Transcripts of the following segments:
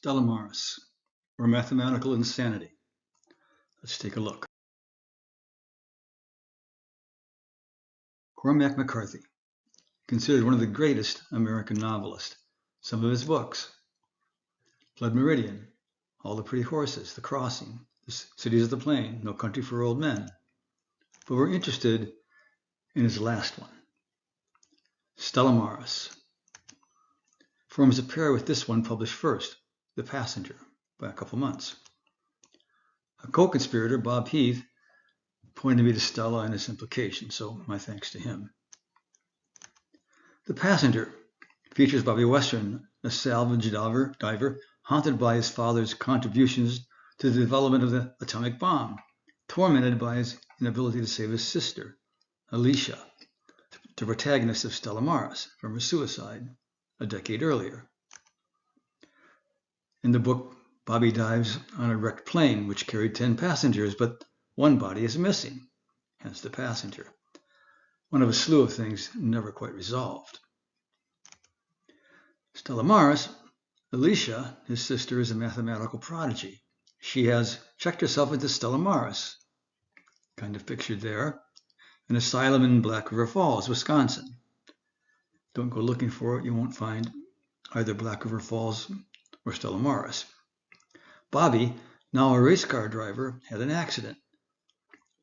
Stella Maris, or mathematical insanity. Let's take a look. Cormac McCarthy, considered one of the greatest American novelists. Some of his books: Blood Meridian, All the Pretty Horses, The Crossing, The Cities of the Plain, No Country for Old Men. But we're interested in his last one, Stella Maris. Forms a pair with this one published first, The Passenger, by a couple months. A co-conspirator, Bob Heath, pointed me to Stella and its implications, so my thanks to him. The Passenger features Bobby Western, a salvage diver haunted by his father's contributions to the development of the atomic bomb, tormented by his inability to save his sister, Alicia, the protagonist of Stella Maris, from her suicide a decade earlier. In the book, Bobby dives on a wrecked plane which carried 10 passengers, but one body is missing, hence the passenger. One of a slew of things never quite resolved. Stella Maris, Alicia, his sister, is a mathematical prodigy. She has checked herself into Stella Maris, kind of pictured there, an asylum in Black River Falls, Wisconsin. Don't go looking for it, you won't find either Black River Falls or Stella Maris. Bobby, now a race car driver, had an accident.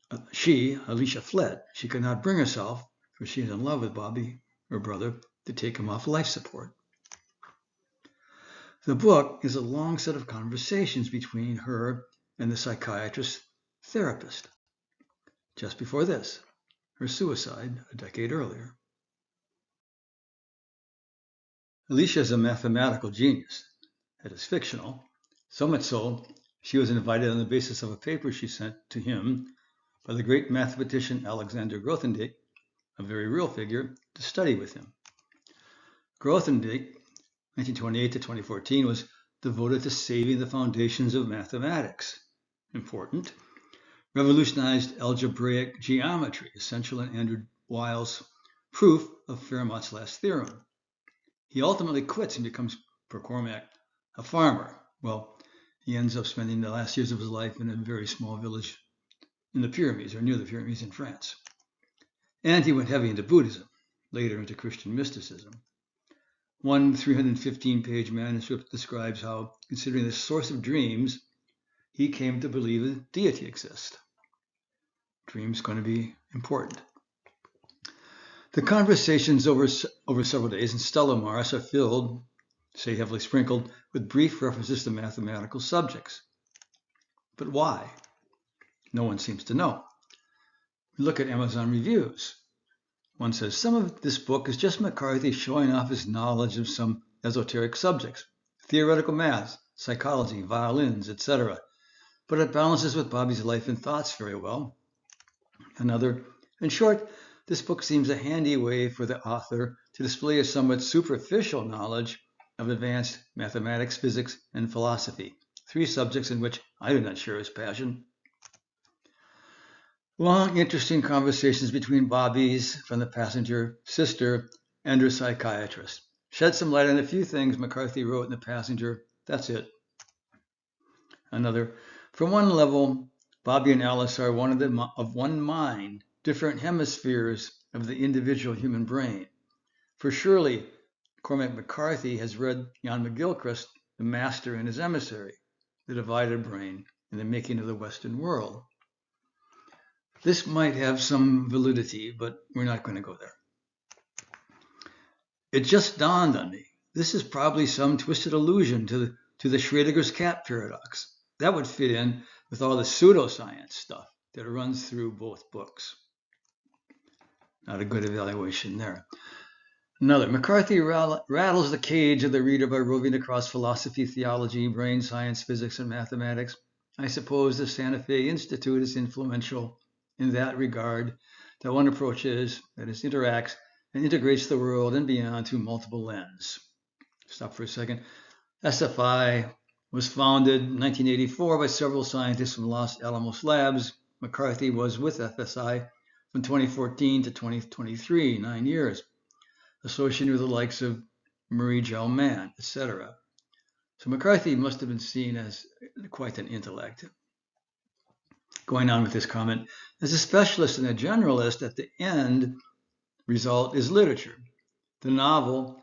Alicia, fled. She could not bring herself, for she is in love with Bobby, her brother, to take him off life support. The book is a long set of conversations between her and the psychiatrist therapist. Just before this, her suicide a decade earlier. Alicia is a mathematical genius. That is fictional. So much so, she was invited on the basis of a paper she sent to him by the great mathematician Alexander Grothendieck, a very real figure, to study with him. Grothendieck, 1928 to 2014, was devoted to saving the foundations of mathematics. Important. Revolutionized algebraic geometry, essential in Andrew Wiles' proof of Fermat's last theorem. He ultimately quits and becomes, per Cormac, a farmer. Well, he ends up spending the last years of his life in a very small village in the Pyrenees, or near the Pyrenees in France. And he went heavy into Buddhism, later into Christian mysticism. One 315-page manuscript describes how, considering the source of dreams, he came to believe a deity exists. Dreams going to be important. The conversations over several days in Stella Maris are filled, say heavily sprinkled, with brief references to mathematical subjects. But why? No one seems to know. We look at Amazon reviews. One says, some of this book is just McCarthy showing off his knowledge of some esoteric subjects, theoretical maths, psychology, violins, etc. But it balances with Bobby's life and thoughts very well. Another, in short, this book seems a handy way for the author to display a somewhat superficial knowledge of advanced mathematics, physics, and philosophy, 3 subjects in which I do not share his passion. Long, interesting conversations between Bobby's, from the passenger, sister, and her psychiatrist. Shed some light on a few things McCarthy wrote in The Passenger. That's it. Another, from one level, Bobby and Alice are of one mind, different hemispheres of the individual human brain. For surely, Cormac McCarthy has read Jan McGilchrist, The Master and His Emissary, The Divided Brain, and the Making of the Western World. This might have some validity, but we're not going to go there. It just dawned on me. This is probably some twisted allusion to the Schrödinger's cat paradox. That would fit in with all the pseudoscience stuff that runs through both books. Not a good evaluation there. Another, McCarthy rattles the cage of the reader by roving across philosophy, theology, brain science, physics, and mathematics. I suppose the Santa Fe Institute is influential in that regard. That one approach is, that is, interacts and integrates the world and beyond through multiple lenses. Stop for a second. SFI was founded in 1984 by several scientists from Los Alamos Labs. McCarthy was with FSI from 2014 to 2023, 9 years, associated with the likes of Marie Jo Mann, etc. So McCarthy must have been seen as quite an intellect. Going on with this comment, as a specialist and a generalist, at the end result is literature. The novel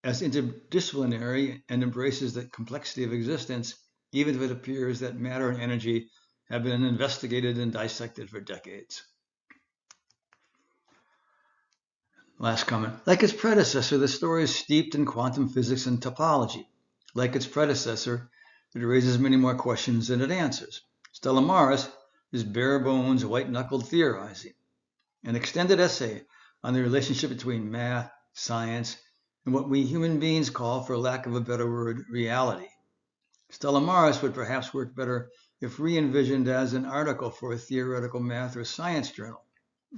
as interdisciplinary and embraces the complexity of existence, even if it appears that matter and energy have been investigated and dissected for decades. Last comment. Like its predecessor, the story is steeped in quantum physics and topology. Like its predecessor, it raises many more questions than it answers. Stella Maris is bare bones, white-knuckled theorizing. An extended essay on the relationship between math, science, and what we human beings call, for lack of a better word, reality. Stella Maris would perhaps work better if re-envisioned as an article for a theoretical math or science journal.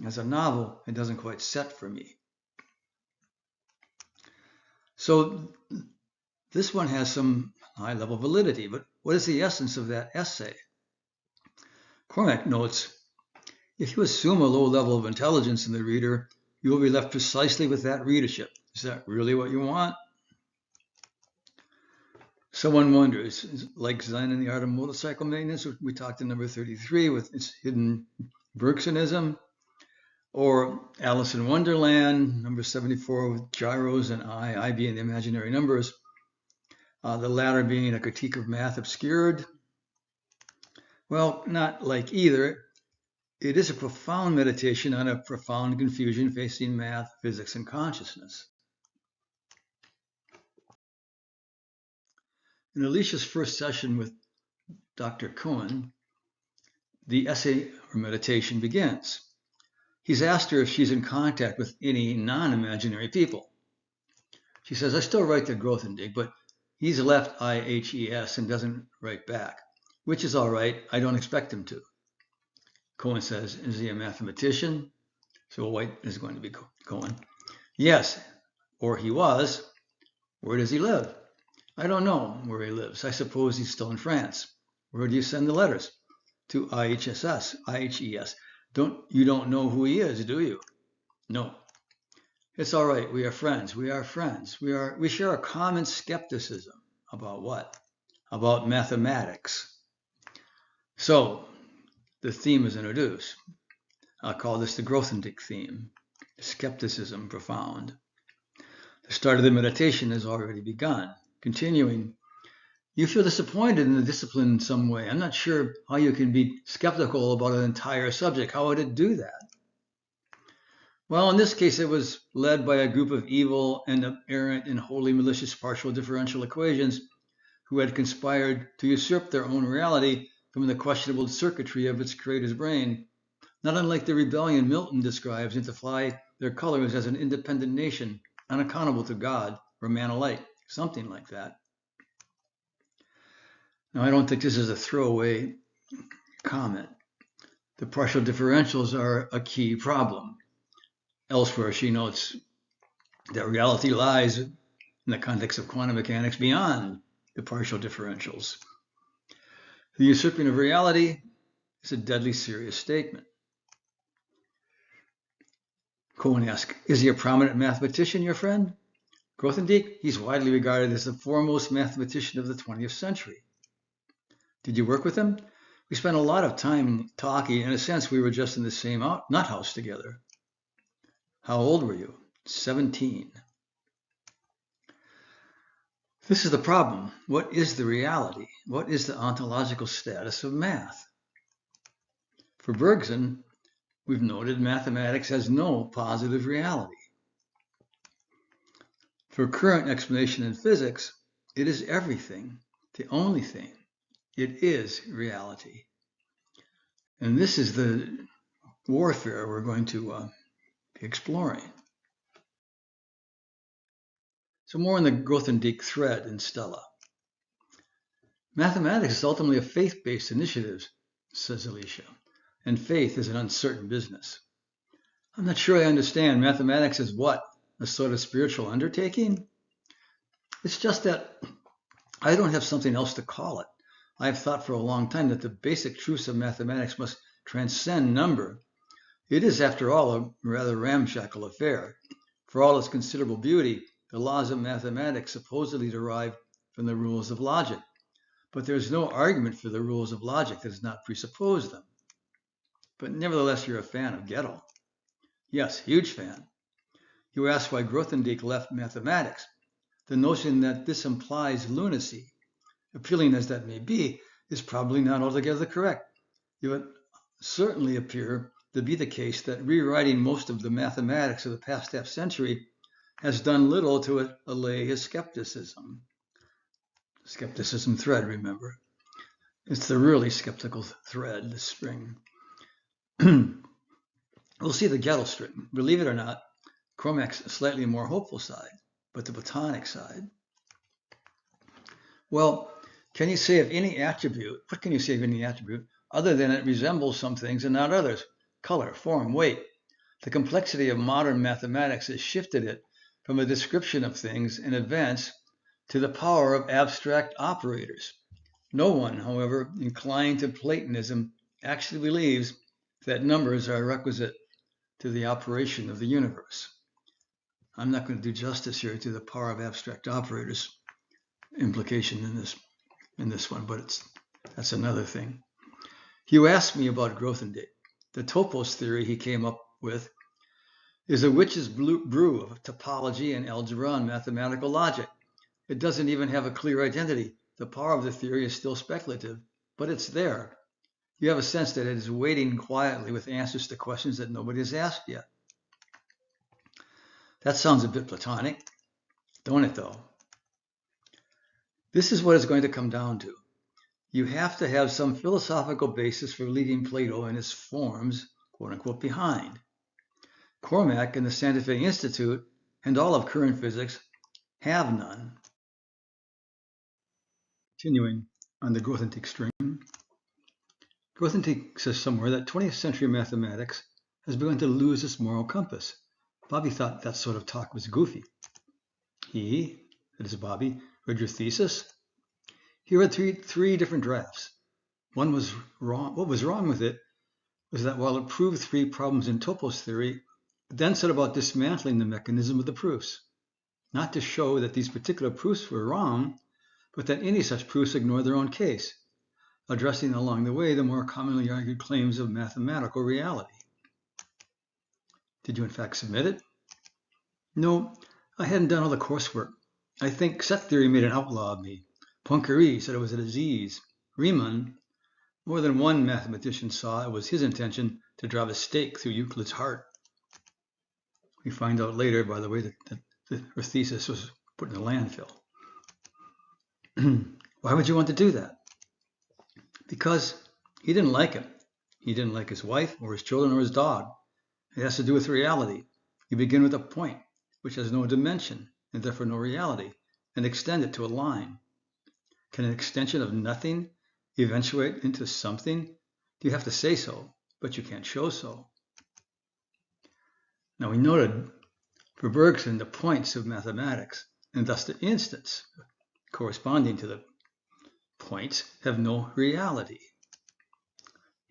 As a novel, it doesn't quite set for me. So this one has some high-level validity, but what is the essence of that essay? Cormac notes, if you assume a low level of intelligence in the reader, you will be left precisely with that readership. Is that really what you want? Someone wonders, like Zen and the Art of Motorcycle Maintenance, which we talked in number 33 with its hidden Bergsonism, or Alice in Wonderland, number 74 with gyros and I being the imaginary numbers, the latter being a critique of math obscured. Well, not like either. It is a profound meditation on a profound confusion facing math, physics, and consciousness. In Alicia's first session with Dr. Cohen, the essay or meditation begins. He's asked her if she's in contact with any non-imaginary people. She says, I still write to Grothendieck, but he's left IHES and doesn't write back, which is all right. I don't expect him to. Cohen says, is he a mathematician? So White is going to be Cohen. Yes, or he was. Where does he live? I don't know where he lives. I suppose he's still in France. Where do you send the letters? To IHES. You don't know who he is, do you? No. It's all right. We are friends. We are friends. We share a common skepticism. About what? About mathematics. So the theme is introduced. I'll call this the Grothendieck theme. Skepticism profound. The start of the meditation has already begun. Continuing, you feel disappointed in the discipline in some way. I'm not sure how you can be skeptical about an entire subject. How would it do that? Well, in this case, it was led by a group of evil and errant and wholly malicious partial differential equations who had conspired to usurp their own reality from the questionable circuitry of its creator's brain, not unlike the rebellion Milton describes, and to fly their colors as an independent nation, unaccountable to God or man alike, something like that. Now, I don't think this is a throwaway comment. The partial differentials are a key problem. Elsewhere, she notes that reality lies in the context of quantum mechanics beyond the partial differentials. The usurping of reality is a deadly serious statement. Cohen asks, is he a prominent mathematician, your friend? Grothendieck, he's widely regarded as the foremost mathematician of the 20th century. Did you work with him? We spent a lot of time talking. In a sense, we were just in the same nut house together. How old were you? 17. This is the problem. What is the reality? What is the ontological status of math? For Bergson, we've noted mathematics has no positive reality. For current explanation in physics, it is everything, the only thing. It is reality. And this is the warfare we're going to be exploring. So more on the Grothendieck thread in Stella. Mathematics is ultimately a faith-based initiative, says Alicia, and faith is an uncertain business. I'm not sure I understand. Mathematics is what? A sort of spiritual undertaking? It's just that I don't have something else to call it. I have thought for a long time that the basic truths of mathematics must transcend number. It is, after all, a rather ramshackle affair. For all its considerable beauty, the laws of mathematics supposedly derive from the rules of logic. But there is no argument for the rules of logic that does not presuppose them. But nevertheless, you're a fan of Gödel. Yes, huge fan. You ask why Grothendieck left mathematics. The notion that this implies lunacy, appealing as that may be, is probably not altogether correct. It would certainly appear to be the case that rewriting most of the mathematics of the past half-century has done little to allay his skepticism. Skepticism thread, remember. It's the really skeptical thread this spring. We'll see the Gödel string. Believe it or not, Cormac's slightly more hopeful side, but the Platonic side. Well, can you say of any attribute, what can you say of any attribute, other than it resembles some things and not others? Color, form, weight. The complexity of modern mathematics has shifted it from a description of things and events to the power of abstract operators. No one, however, inclined to Platonism actually believes that numbers are requisite to the operation of the universe. I'm not going to do justice here to the power of abstract operators implication in this one, but that's another thing. You asked me about Grothendieck. The topos theory he came up with is a witch's brew of topology and algebra and mathematical logic. It doesn't even have a clear identity. The power of the theory is still speculative, but it's there. You have a sense that it is waiting quietly with answers to questions that nobody has asked yet. That sounds a bit Platonic, don't it though? This is what it's going to come down to. You have to have some philosophical basis for leaving Plato and his forms, quote unquote, behind. Cormac and the Santa Fe Institute and all of current physics have none. Continuing on the Grothendieck string, Grothendieck says somewhere that 20th century mathematics has begun to lose its moral compass. Bobby thought that sort of talk was goofy. That is Bobby, read your thesis. He read three different drafts. One was wrong. What was wrong with it was that while it proved three problems in topos theory, it then set about dismantling the mechanism of the proofs, not to show that these particular proofs were wrong, but that any such proofs ignore their own case, addressing along the way the more commonly argued claims of mathematical reality. Did you in fact submit it? No, I hadn't done all the coursework. I think set theory made an outlaw of me. Poincaré said it was a disease. Riemann, more than one mathematician saw it was his intention to drive a stake through Euclid's heart. We find out later, by the way, that her thesis was put in the landfill. Why would you want to do that? Because he didn't like him. He didn't like his wife or his children or his dog. It has to do with reality. You begin with a point, which has no dimension and therefore no reality, and extend it to a line. Can an extension of nothing eventuate into something? You have to say so, but you can't show so. Now we noted for Bergson the points of mathematics, and thus the instants corresponding to the points have no reality.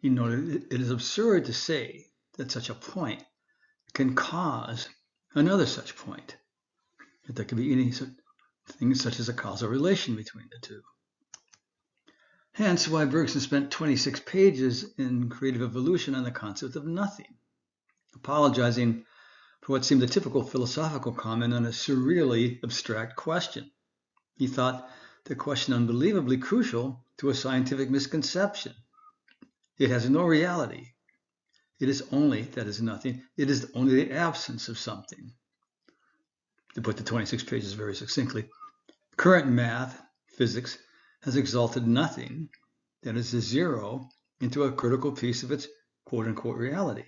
He noted it is absurd to say that such a point can cause another such point, that there could be any such thing such as a causal relation between the two. Hence why Bergson spent 26 pages in Creative Evolution on the concept of nothing, apologizing for what seemed a typical philosophical comment on a surreally abstract question. He thought the question unbelievably crucial to a scientific misconception. It has no reality. It is only, that is nothing, it is only the absence of something. To put the 26 pages very succinctly, current math, physics, has exalted nothing, that is a zero, into a critical piece of its quote-unquote reality.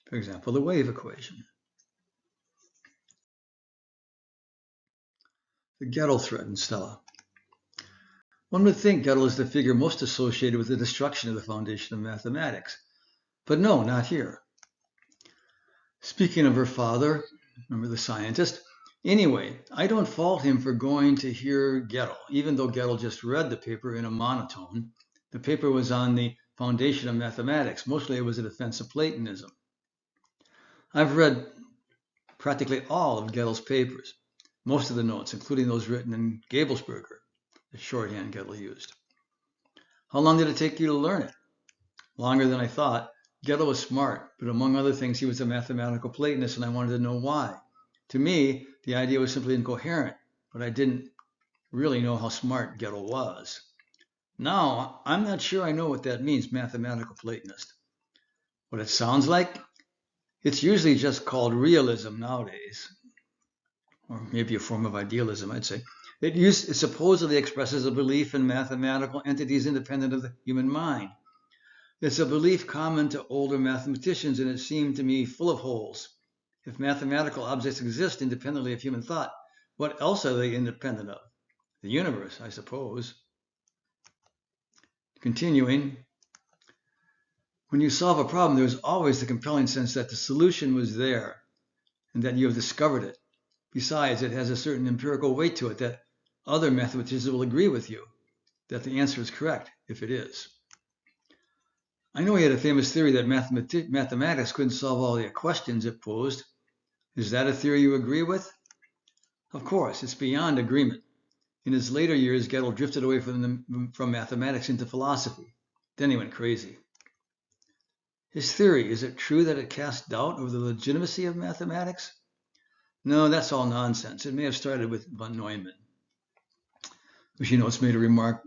For example, the wave equation. The Godel Thread in Stella. One would think Godel is the figure most associated with the destruction of the foundation of mathematics. But no, not here. Speaking of her father, remember the scientist? Anyway, I don't fault him for going to hear Godel, even though Godel just read the paper in a monotone. The paper was on the foundation of mathematics. Mostly it was a defense of Platonism. I've read practically all of Godel's papers, most of the notes, including those written in Gabelsberger, the shorthand Godel used. How long did it take you to learn it? Longer than I thought. Godel was smart, but among other things, he was a mathematical Platonist, and I wanted to know why. To me, the idea was simply incoherent, but I didn't really know how smart Godel was. Now, I'm not sure I know what that means, mathematical Platonist. What it sounds like? It's usually just called realism nowadays, or maybe a form of idealism, I'd say. It supposedly expresses a belief in mathematical entities independent of the human mind. It's a belief common to older mathematicians, and it seemed to me full of holes. If mathematical objects exist independently of human thought, what else are they independent of? The universe, I suppose. Continuing, when you solve a problem, there's always the compelling sense that the solution was there and that you have discovered it. Besides, it has a certain empirical weight to it that other mathematicians will agree with you that the answer is correct, if it is. I know he had a famous theory that mathematics couldn't solve all the questions it posed. Is that a theory you agree with? Of course, it's beyond agreement. In his later years, Godel drifted away from mathematics into philosophy. Then he went crazy. His theory, is it true that it cast doubt over the legitimacy of mathematics? No, that's all nonsense. It may have started with von Neumann, which it's made a remark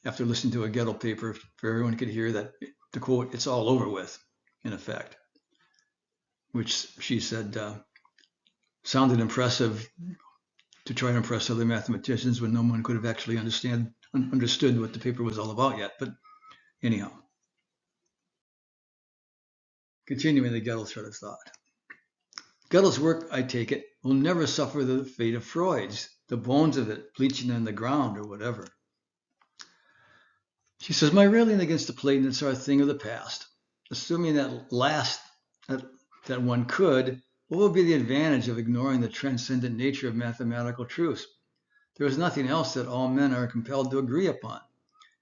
after listening to a Godel paper for everyone could hear that the quote, "It's all over with," in effect, which she said sounded impressive to try to impress other mathematicians when no one could have actually understood what the paper was all about yet. But anyhow, continuing the Godel thread of thought. Godel's work, I take it, will never suffer the fate of Freud's, the bones of it bleaching on the ground or whatever. She says, my railing against the Platonists are a thing of the past. Assuming that one could, what would be the advantage of ignoring the transcendent nature of mathematical truths? There is nothing else that all men are compelled to agree upon.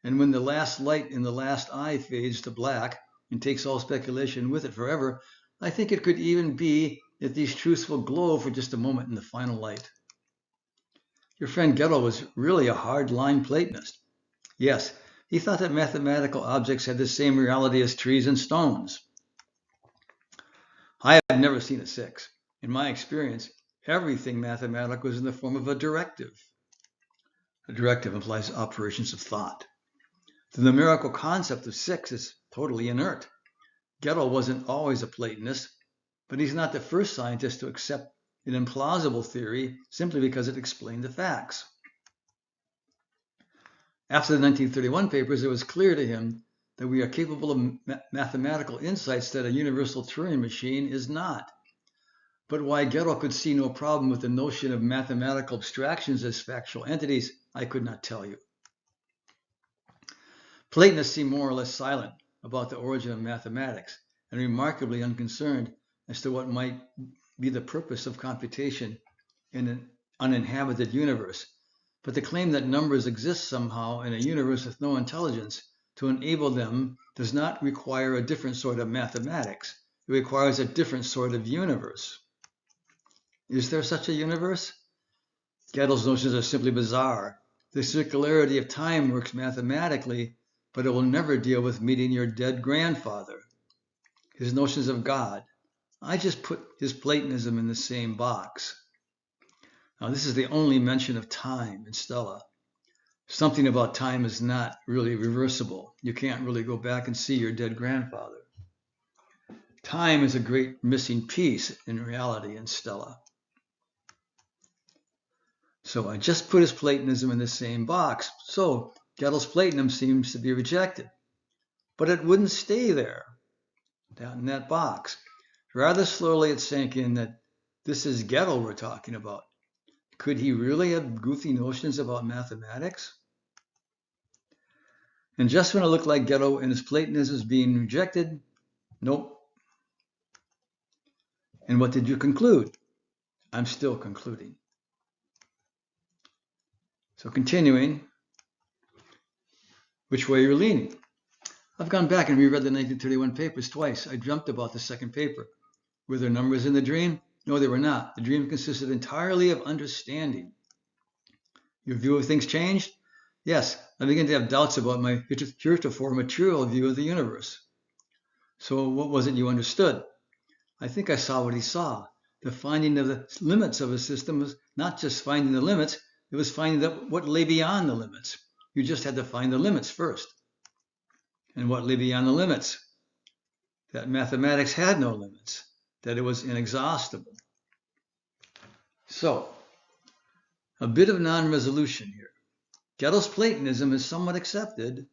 And when the last light in the last eye fades to black and takes all speculation with it forever, I think it could even be that these truths will glow for just a moment in the final light. Your friend Godel was really a hard-line Platonist. Yes, he thought that mathematical objects had the same reality as trees and stones. I have never seen a 6. In my experience, everything mathematical is in the form of a directive. A directive implies operations of thought. The numerical concept of 6 is totally inert. Godel wasn't always a Platonist, but he's not the first scientist to accept an implausible theory simply because it explained the facts. After the 1931 papers, it was clear to him that we are capable of mathematical insights that a universal Turing machine is not. But why Godel could see no problem with the notion of mathematical abstractions as factual entities, I could not tell you. Platonists seem more or less silent about the origin of mathematics and remarkably unconcerned as to what might be the purpose of computation in an uninhabited universe. But the claim that numbers exist somehow in a universe with no intelligence to enable them does not require a different sort of mathematics. It requires a different sort of universe. Is there such a universe? Godel's notions are simply bizarre. The circularity of time works mathematically, but it will never deal with meeting your dead grandfather. His notions of God, I just put his Platonism in the same box. Now, this is the only mention of time in Stella. Something about time is not really reversible. You can't really go back and see your dead grandfather. Time is a great missing piece in reality in Stella. So I just put his Platonism in the same box. So Godel's Platonism seems to be rejected. But it wouldn't stay there, down in that box. Rather slowly it sank in that this is Godel we're talking about. Could he really have goofy notions about mathematics? And just when it looked like Godel and his Platonism is being rejected, nope. And what did you conclude? I'm still concluding. So continuing, which way you're leaning? I've gone back and reread the 1931 papers twice. I dreamt about the second paper. Were there numbers in the dream? No, there were not. The dream consisted entirely of understanding. Your view of things changed? Yes, I begin to have doubts about my heretofore material view of the universe. So what was it you understood? I think I saw what he saw. The finding of the limits of a system was not just finding the limits, it was finding what lay beyond the limits. You just had to find the limits first. And what lay beyond the limits? That mathematics had no limits, that it was inexhaustible. So, a bit of non-resolution here. Godel's Platonism is somewhat accepted,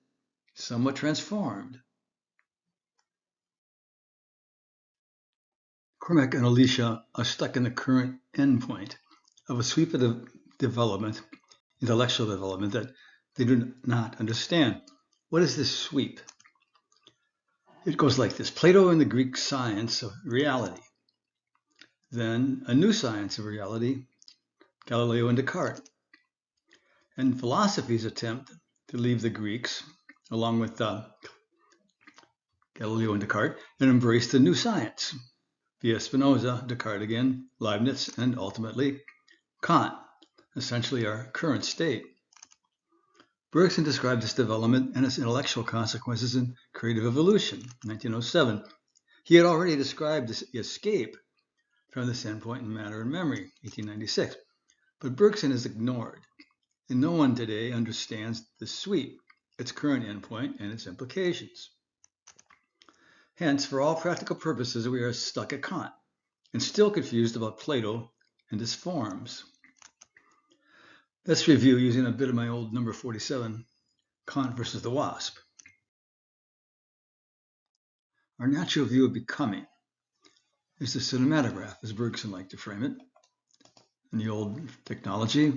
somewhat transformed. Cormac and Alicia are stuck in the current endpoint of a sweep of development, intellectual development, that they do not understand. What is this sweep? It goes like this: Plato and the Greek science of reality. Then a new science of reality, Galileo and Descartes. And philosophy's attempt to leave the Greeks, along with Galileo and Descartes, and embrace the new science via Spinoza, Descartes again, Leibniz, and ultimately Kant, essentially our current state. Bergson described this development and its intellectual consequences in Creative Evolution, 1907. He had already described this escape from this endpoint in Matter and Memory, 1896. But Bergson is ignored, and no one today understands the sweep, its current endpoint, and its implications. Hence, for all practical purposes, we are stuck at Kant, and still confused about Plato and his forms. Let's review, using a bit of my old number 47, Kant versus the Wasp. Our natural view of becoming is the cinematograph, as Bergson liked to frame it. In the old technology,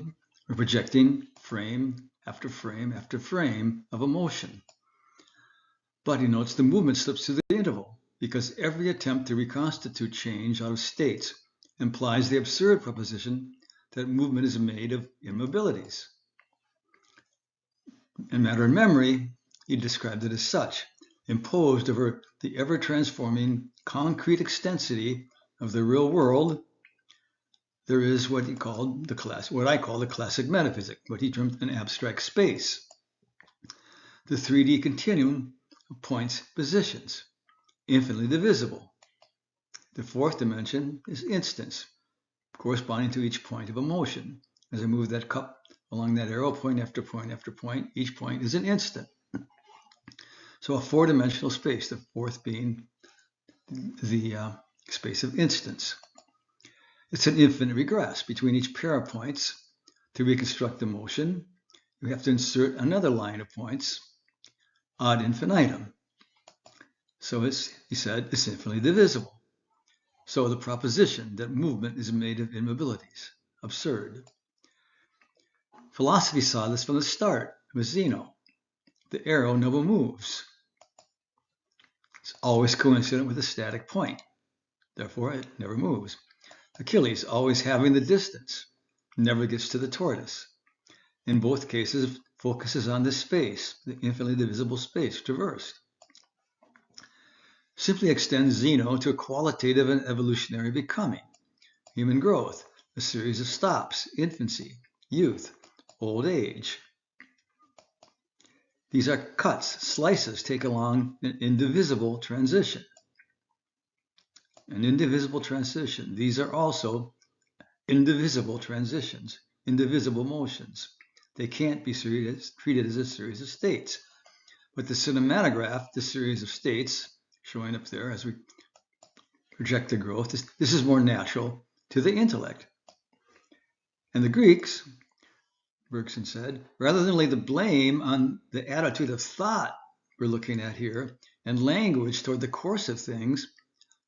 we're projecting frame after frame after frame of emotion. But he notes the movement slips through the interval, because every attempt to reconstitute change out of states implies the absurd proposition that movement is made of immobilities. In Matter and Memory, he described it as such: imposed over the ever-transforming concrete extensity of the real world, there is what I call the classic metaphysic, what he termed an abstract space. The 3D continuum of points, positions, infinitely divisible. The fourth dimension is instants, corresponding to each point of a motion. As I move that cup along that arrow, point after point after point, each point is an instant. So a four-dimensional space, the fourth being the space of instants. It's an infinite regress. Between each pair of points, to reconstruct the motion, you have to insert another line of points ad infinitum. So he said, it's infinitely divisible. So the proposition that movement is made of immobilities, absurd. Philosophy saw this from the start with Zeno. The arrow never moves. It's always coincident with a static point. Therefore, it never moves. Achilles, always having the distance, never gets to the tortoise. In both cases, focuses on this space, the infinitely divisible space traversed. Simply extends Zeno to a qualitative and evolutionary becoming. Human growth, a series of stops: infancy, youth, old age. These are cuts, slices taken along an indivisible transition. An indivisible transition. These are also indivisible transitions, indivisible motions. They can't be treated as a series of states. But the cinematograph, the series of states, showing up there as we project the growth, this is more natural to the intellect. And the Greeks, Bergson said, rather than lay the blame on the attitude of thought we're looking at here and language toward the course of things,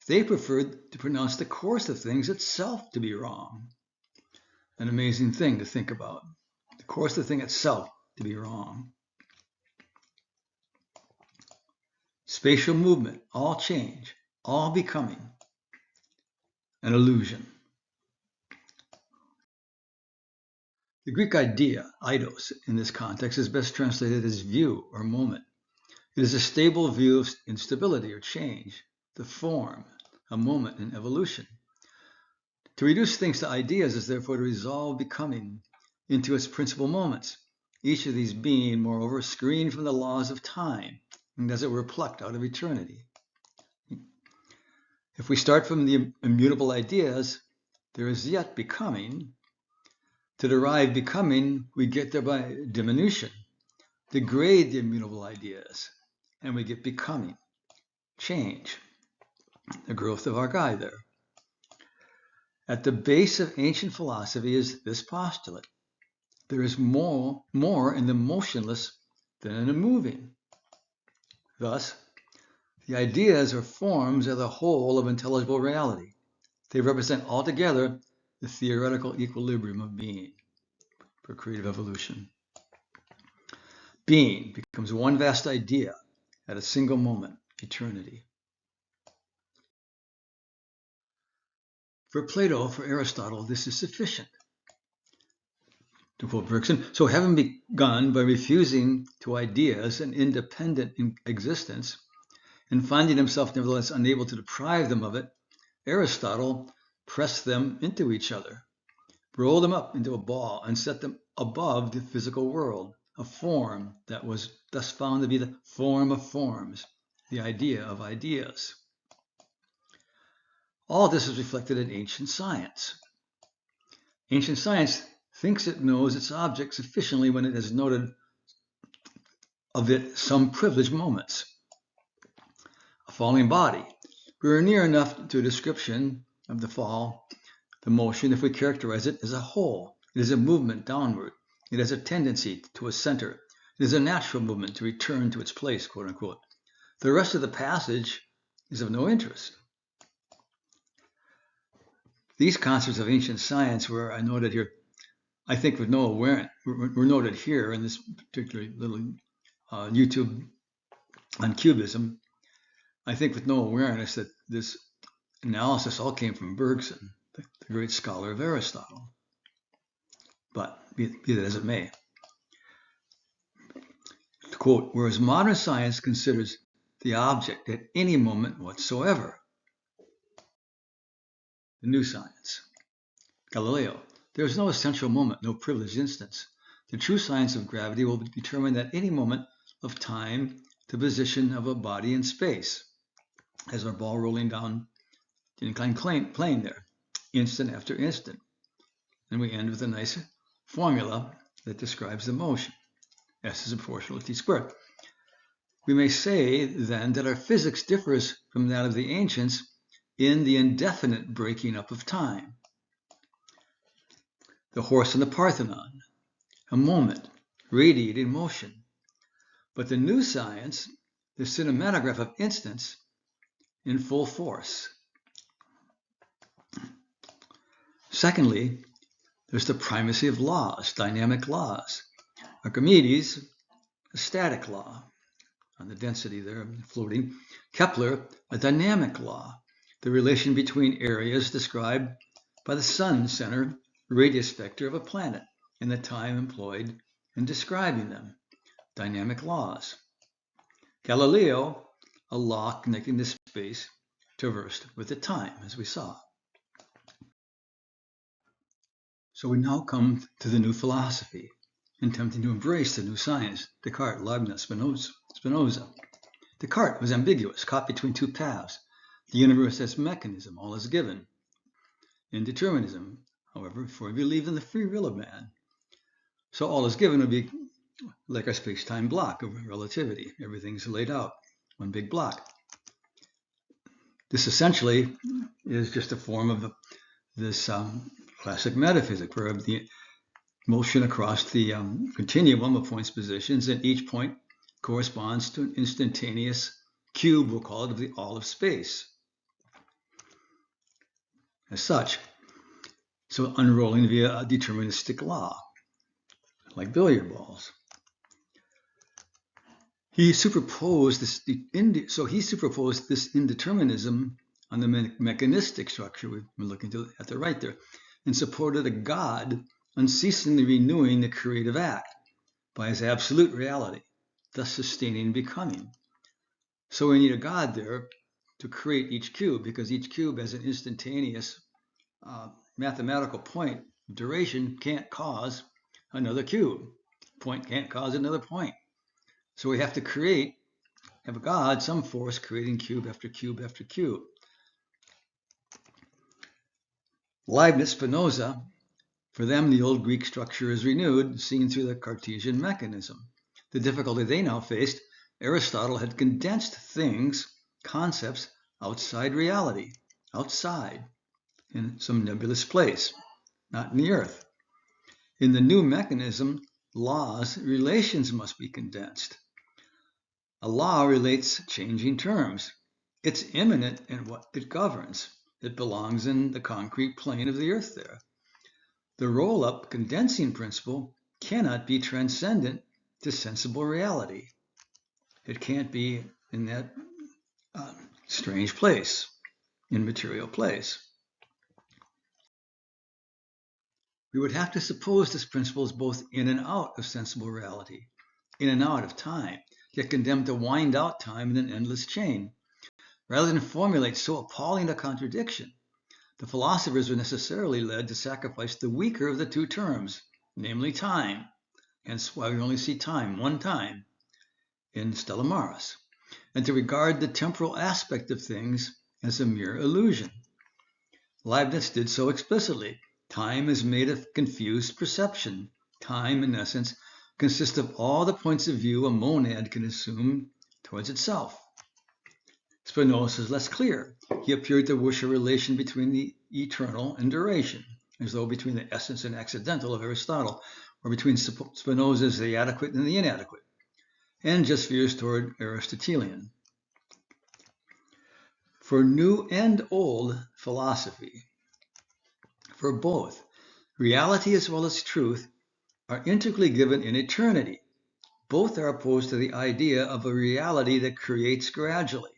they preferred to pronounce the course of things itself to be wrong. An amazing thing to think about. The course of the thing itself to be wrong. Spatial movement, all change, all becoming, an illusion. The Greek idea, eidos, in this context is best translated as view or moment. It is a stable view of instability or change, the form, a moment in evolution. To reduce things to ideas is therefore to resolve becoming into its principal moments, each of these being, moreover, screened from the laws of time, and as it were plucked out of eternity. If we start from the immutable ideas, there is yet becoming. To derive becoming, we get there by diminution. Degrade the immutable ideas, and we get becoming, change, the growth of our guy there. At the base of ancient philosophy is this postulate. There is more in the motionless than in the moving. Thus, the ideas or forms are the whole of intelligible reality. They represent altogether the theoretical equilibrium of being for creative evolution. Being becomes one vast idea at a single moment, eternity. For Plato, for Aristotle, this is sufficient. To quote Bergson, so having begun by refusing to ideas an independent existence, and finding himself nevertheless unable to deprive them of it, Aristotle pressed them into each other, rolled them up into a ball, and set them above the physical world, a form that was thus found to be the form of forms, the idea of ideas. All this is reflected in ancient science. Ancient science thinks it knows its object sufficiently when it has noted of it some privileged moments. A falling body. We are near enough to a description of the fall, the motion, if we characterize it as a whole. It is a movement downward. It has a tendency to a center. It is a natural movement to return to its place, quote unquote. The rest of the passage is of no interest. These concepts of ancient science were, I noted here, I think with no awareness, were noted here in this particular little YouTube on cubism. I think with no awareness that this analysis all came from Bergson, the great scholar of Aristotle. But be that as it may. To quote, whereas modern science considers the object at any moment whatsoever. The new science. Galileo, there is no essential moment, no privileged instance. The true science of gravity will be determined at any moment of time the position of a body in space, as our ball rolling down the inclined plane there, instant after instant. And we end with a nice formula that describes the motion. S is proportional to t squared. We may say, then, that our physics differs from that of the ancients in the indefinite breaking up of time. The horse and the Parthenon, a moment, radiating motion. But the new science, the cinematograph of instants, in full force. Secondly, there's the primacy of laws, dynamic laws. Archimedes, a static law on the density there, floating. Kepler, a dynamic law, the relation between areas described by the sun center radius vector of a planet and the time employed in describing them, dynamic laws. Galileo, a law connecting the space traversed with the time, as we saw. So we now come to the new philosophy, attempting to embrace the new science, Descartes, Leibniz, Spinoza. Descartes was ambiguous, caught between two paths. The universe as mechanism, all is given. Indeterminism, however, for he believed in the free will of man. So all is given would be like our space-time block of relativity. Everything's laid out, one big block. This essentially is just a form of this classic metaphysics, where the motion across the continuum of points positions, and each point corresponds to an instantaneous cube, we'll call it, of the all of space. As such, so unrolling via a deterministic law, like billiard balls. He superposed this indeterminism on the mechanistic structure we're looking at the right there, and supported a God unceasingly renewing the creative act by his absolute reality, thus sustaining becoming. So we need a God there to create each cube, because each cube has an instantaneous mathematical point of duration, can't cause another cube. point can't cause another point. So we have to have a God, some force creating cube after cube after cube. Leibniz, Spinoza, for them the old Greek structure is renewed, seen through the Cartesian mechanism. The difficulty they now faced, Aristotle had condensed things, concepts, outside reality, outside, in some nebulous place, not in the earth. In the new mechanism, laws, relations must be condensed. A law relates changing terms. It's immanent in what it governs. It belongs in the concrete plane of the earth there. The roll-up condensing principle cannot be transcendent to sensible reality. It can't be in that strange place, immaterial place. We would have to suppose this principle is both in and out of sensible reality, in and out of time, yet condemned to wind out time in an endless chain. Rather than formulate so appalling a contradiction, the philosophers were necessarily led to sacrifice the weaker of the two terms, namely time, hence why we only see time one time in Stella Maris, and to regard the temporal aspect of things as a mere illusion. Leibniz did so explicitly. Time is made of confused perception. Time, in essence, consists of all the points of view a monad can assume towards itself. Spinoza is less clear. He appeared to wish a relation between the eternal and duration, as though between the essence and accidental of Aristotle, or between Spinoza's the adequate and the inadequate, and just veers toward Aristotelian. For new and old philosophy, for both, reality as well as truth are integrally given in eternity. Both are opposed to the idea of a reality that creates gradually.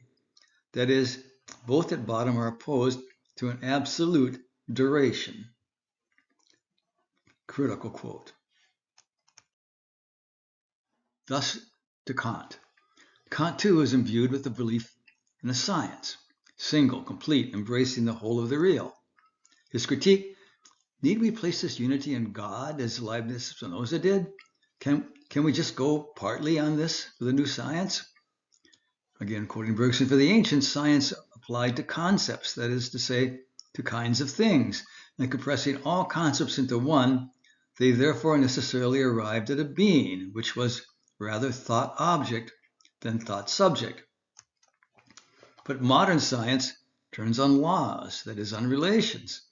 That is, both at bottom are opposed to an absolute duration. Critical quote. Thus to Kant. Kant too is imbued with the belief in a science, single, complete, embracing the whole of the real. His critique, need we place this unity in God as Leibniz Spinoza did? Can we just go partly on this for the new science? Again, quoting Bergson, for the ancients, science applied to concepts, that is to say, to kinds of things, and compressing all concepts into one, they therefore necessarily arrived at a being, which was rather thought object than thought subject. But modern science turns on laws, that is, on relations.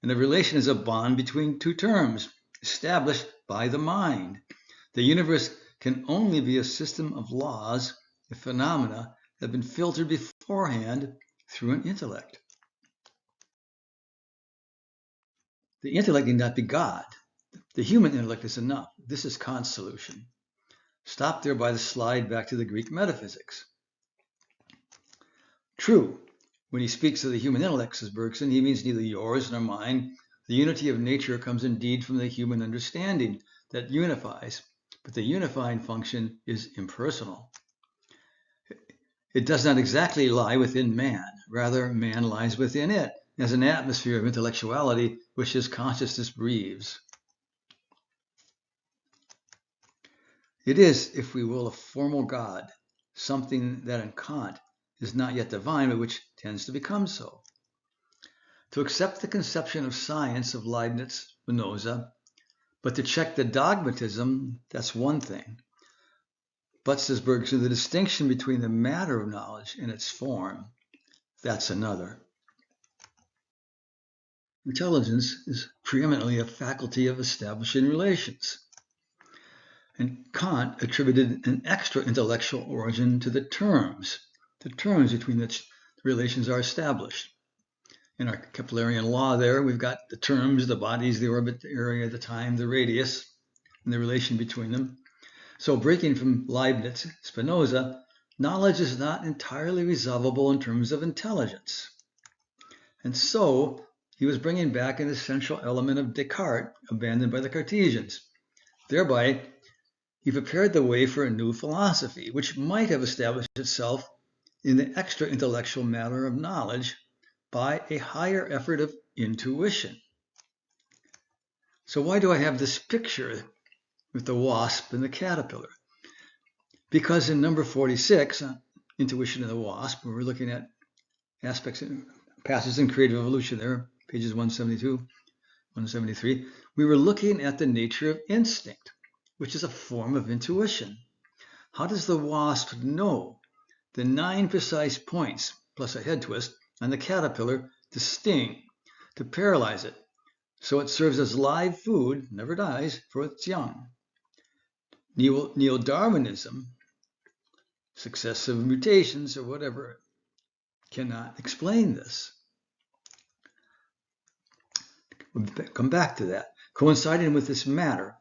And a relation is a bond between two terms, established by the mind. The universe can only be a system of laws if phenomena have been filtered beforehand through an intellect. The intellect need not be God. The human intellect is enough. This is Kant's solution. Stop there by the slide back to the Greek metaphysics. True, when he speaks of the human intellect, says Bergson, he means neither yours nor mine. The unity of nature comes indeed from the human understanding that unifies, but the unifying function is impersonal. It does not exactly lie within man. Rather, man lies within it, as an atmosphere of intellectuality which his consciousness breathes. It is, if we will, a formal God, something that in Kant is not yet divine, but which tends to become so. To accept the conception of science of Leibniz, Spinoza, but to check the dogmatism, that's one thing. But, says Bergson, the distinction between the matter of knowledge and its form, that's another. Intelligence is preeminently a faculty of establishing relations. And Kant attributed an extra intellectual origin to the terms between which the relations are established. In our Keplerian law there, we've got the terms, the bodies, the orbit, the area, the time, the radius, and the relation between them. So breaking from Leibniz, Spinoza, knowledge is not entirely resolvable in terms of intelligence. And so he was bringing back an essential element of Descartes, abandoned by the Cartesians. Thereby, he prepared the way for a new philosophy, which might have established itself in the extra intellectual matter of knowledge by a higher effort of intuition. So why do I have this picture with the wasp and the caterpillar. Because in number 46, Intuition of the Wasp, where we're looking at aspects and passages in creative evolution there, pages 172, 173, we were looking at the nature of instinct, which is a form of intuition. How does the wasp know the 9 precise points, plus a head twist, on the caterpillar to sting, to paralyze it, so it serves as live food, never dies, for its young? Neo-Darwinism, successive mutations or whatever, cannot explain this. We'll come back to that. Coinciding with this matter,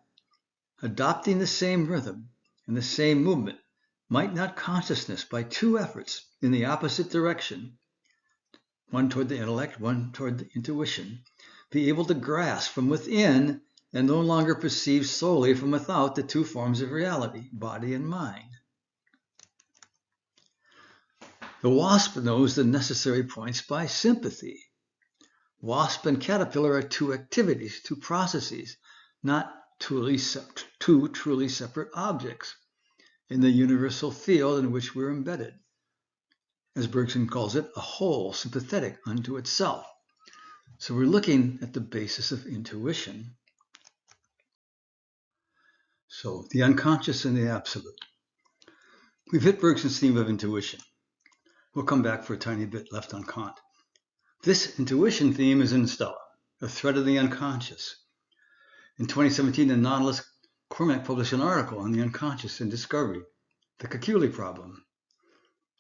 adopting the same rhythm and the same movement, might not consciousness, by 2 efforts in the opposite direction, one toward the intellect, one toward the intuition, be able to grasp from within and no longer perceive solely from without the 2 forms of reality, body and mind? The wasp knows the necessary points by sympathy. Wasp and caterpillar are 2 activities, 2 processes, not 2 truly separate objects in the universal field in which we're embedded. As Bergson calls it, a whole sympathetic unto itself. So we're looking at the basis of intuition. So the unconscious and the absolute. We've hit Bergson's theme of intuition. We'll come back for a tiny bit left on Kant. This intuition theme is in Stella, a thread of the unconscious. In 2017, the novelist Cormac published an article on the unconscious and discovery, the Kekule problem.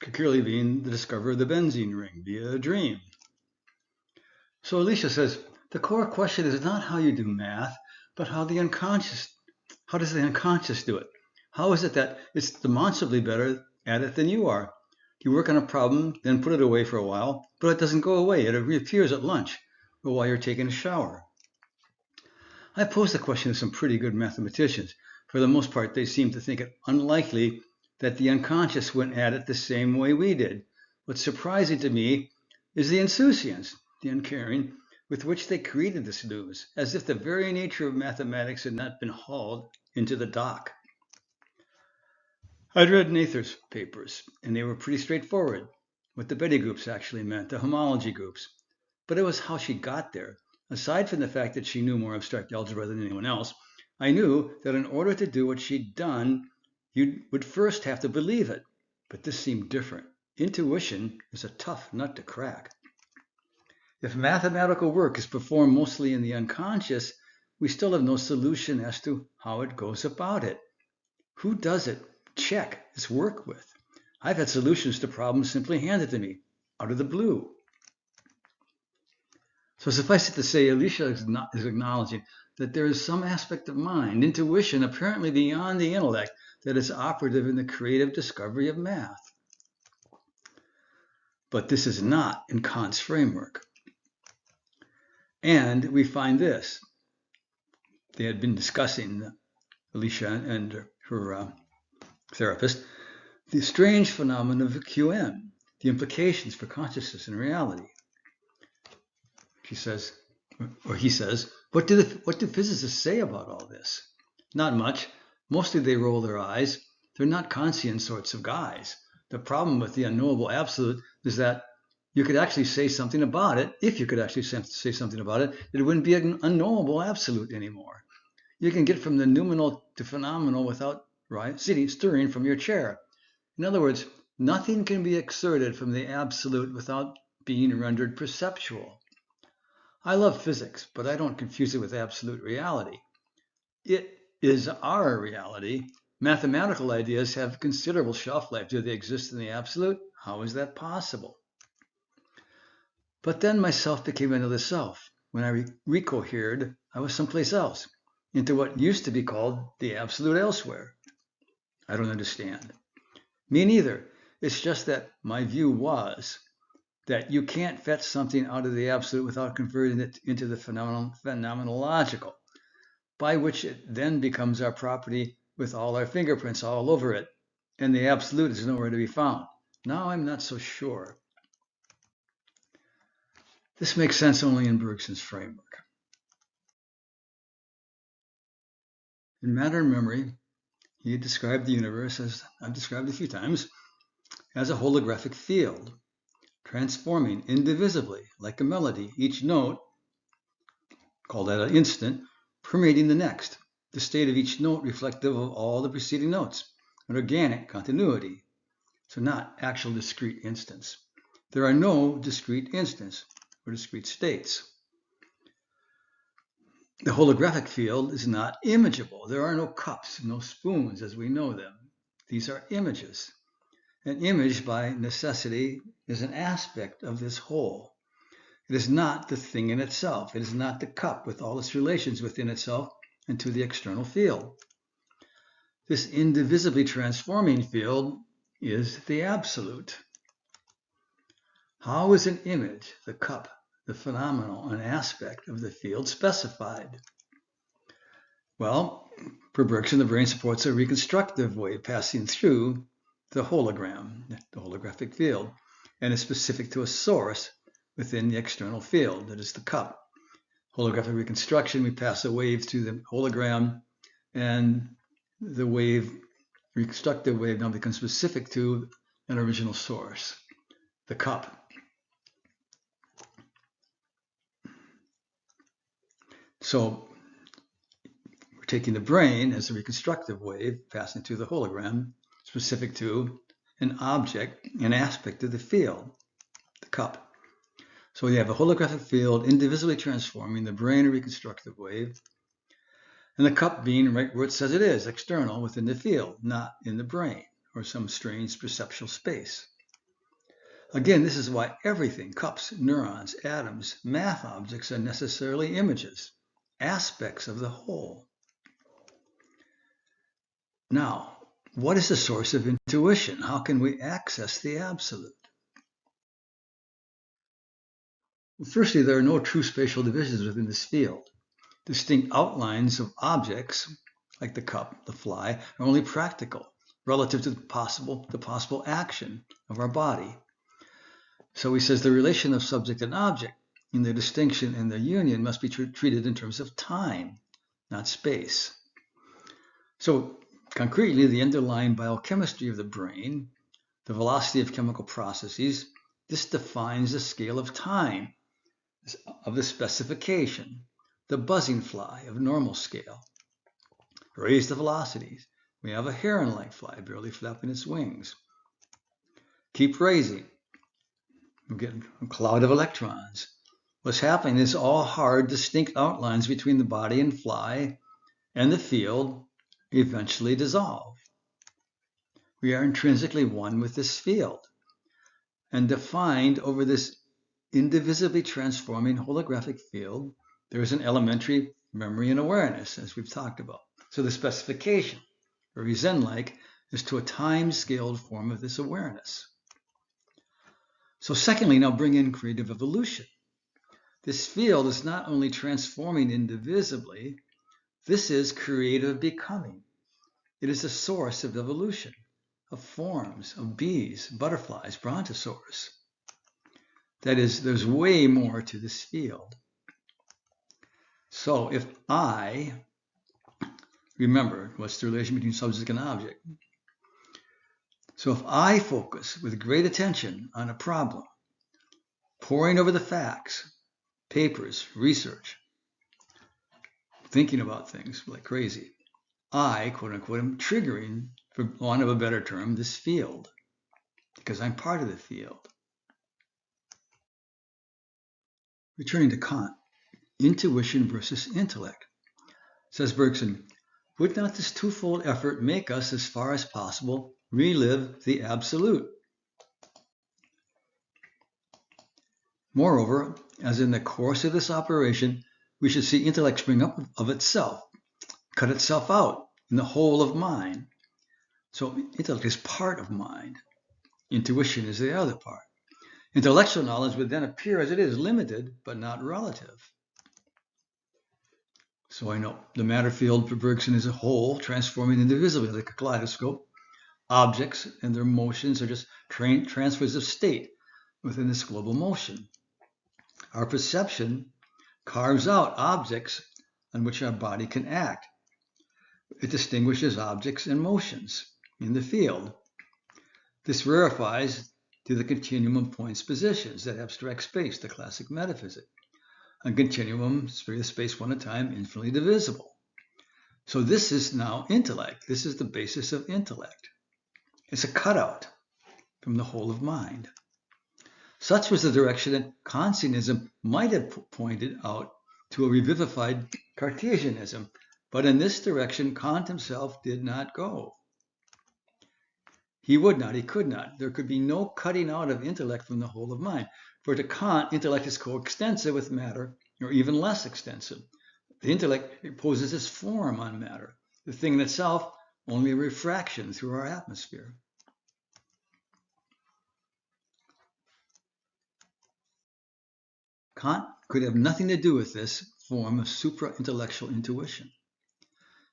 Kekule being the discoverer of the benzene ring via a dream. So Alicia says, the core question is not how you do math, but how does the unconscious do it? How is it that it's demonstrably better at it than you are? You work on a problem, then put it away for a while, but it doesn't go away. It reappears at lunch or while you're taking a shower. I posed the question to some pretty good mathematicians. For the most part, they seem to think it unlikely that the unconscious went at it the same way we did. What's surprising to me is the insouciance, the uncaring, with which they created this news, as if the very nature of mathematics had not been hauled into the dock. I'd read Nather's papers, and they were pretty straightforward, what the Betty groups actually meant, the homology groups. But it was how she got there. Aside from the fact that she knew more abstract algebra than anyone else, I knew that in order to do what she'd done, you would first have to believe it. But this seemed different. Intuition is a tough nut to crack. If mathematical work is performed mostly in the unconscious, we still have no solution as to how it goes about it. Who does it? Check its work with. I've had solutions to problems simply handed to me, out of the blue. So suffice it to say, Alicia is acknowledging that there is some aspect of mind, intuition, apparently beyond the intellect, that is operative in the creative discovery of math. But this is not in Kant's framework. And we find this. They had been discussing, Alicia and her therapist, the strange phenomenon of QM, the implications for consciousness and reality. She says, or he says, what do physicists say about all this? Not much. Mostly they roll their eyes. They're not Kantian sorts of guys. The problem with the unknowable absolute is that you could actually say something about it. If you could actually say something about it, it wouldn't be an unknowable absolute anymore. You can get from the noumenal to phenomenal without stirring from your chair. In other words, nothing can be exerted from the absolute without being rendered perceptual. I love physics, but I don't confuse it with absolute reality. It is our reality. Mathematical ideas have considerable shelf life. Do they exist in the absolute? How is that possible? But then myself became another self. When I recohered, I was someplace else, into what used to be called the absolute elsewhere. I don't understand. Me neither. It's just that my view was that you can't fetch something out of the absolute without converting it into the phenomenological, by which it then becomes our property with all our fingerprints all over it, and the absolute is nowhere to be found. Now I'm not so sure. This makes sense only in Bergson's framework. In Matter and Memory, he described the universe, as I've described a few times, as a holographic field, transforming indivisibly, like a melody, each note, call that an instant, permeating the next, the state of each note reflective of all the preceding notes, an organic continuity, so not actual discrete instants. There are no discrete instants or discrete states. The holographic field is not imageable. There are no cups, no spoons as we know them. These are images. An image, by necessity, is an aspect of this whole. It is not the thing in itself. It is not the cup with all its relations within itself and to the external field. This indivisibly transforming field is the absolute. How is an image, the cup, the phenomenal, an aspect of the field specified? Well, per Bergson, the brain supports a reconstructive wave passing through the hologram, the holographic field, and is specific to a source within the external field, that is the cup. Holographic reconstruction, we pass a wave through the hologram, and the wave, reconstructive wave, now becomes specific to an original source, the cup. So we're taking the brain as a reconstructive wave passing through the hologram, specific to an object, an aspect of the field, the cup. So you have a holographic field indivisibly transforming the brain, a reconstructive wave, and the cup being right where it says it is, external, within the field, not in the brain or some strange perceptual space. Again, this is why everything, cups, neurons, atoms, math objects, are necessarily images, aspects of the whole. Now, what is the source of intuition? How can we access the absolute? Well, firstly, there are no true spatial divisions within this field. Distinct outlines of objects, like the cup, the fly, are only practical relative to the possible action of our body. So he says the relation of subject and object in their distinction and their union must be treated in terms of time, not space. So concretely, the underlying biochemistry of the brain, the velocity of chemical processes, this defines the scale of time, of the specification, the buzzing fly of normal scale. Raise the velocities. We have a heron-like fly barely flapping its wings. Keep raising. We get a cloud of electrons. What's happening is all hard, distinct outlines between the body and fly and the field eventually dissolve. We are intrinsically one with this field and defined over this indivisibly transforming holographic field. There is an elementary memory and awareness, as we've talked about. So the specification, very Zen-like, is to a time-scaled form of this awareness. So secondly, now bring in creative evolution. This field is not only transforming indivisibly, this is creative becoming. It is the source of evolution, of forms, of bees, butterflies, brontosaurs. That is, there's way more to this field. So if I, remember, what's the relation between subject and object? So if I focus with great attention on a problem, poring over the facts, papers, research, thinking about things like crazy, I, quote unquote, am triggering, for want of a better term, this field, because I'm part of the field. Returning to Kant, intuition versus intellect. Says Bergson, would not this twofold effort make us, as far as possible, relive the absolute? Moreover, as in the course of this operation, we should see intellect spring up of itself, cut itself out in the whole of mind. So intellect is part of mind. Intuition is the other part. Intellectual knowledge would then appear as it is, limited, but not relative. So I know the matter field for Bergson is a whole, transforming indivisibly like a kaleidoscope. Objects and their motions are just transfers of state within this global motion. Our perception carves out objects on which our body can act. It distinguishes objects and motions in the field. This verifies to the continuum of points positions, that abstract space, the classic metaphysic. A continuum is the space one at a time, infinitely divisible. So this is now intellect. This is the basis of intellect. It's a cutout from the whole of mind. Such was the direction that Kantianism might have pointed out to a revivified Cartesianism, but in this direction Kant himself did not go. He would not, he could not. There could be no cutting out of intellect from the whole of mind. For to Kant, intellect is coextensive with matter, or even less extensive. The intellect imposes its form on matter, the thing in itself only a refraction through our atmosphere. Kant could have nothing to do with this form of supra-intellectual intuition.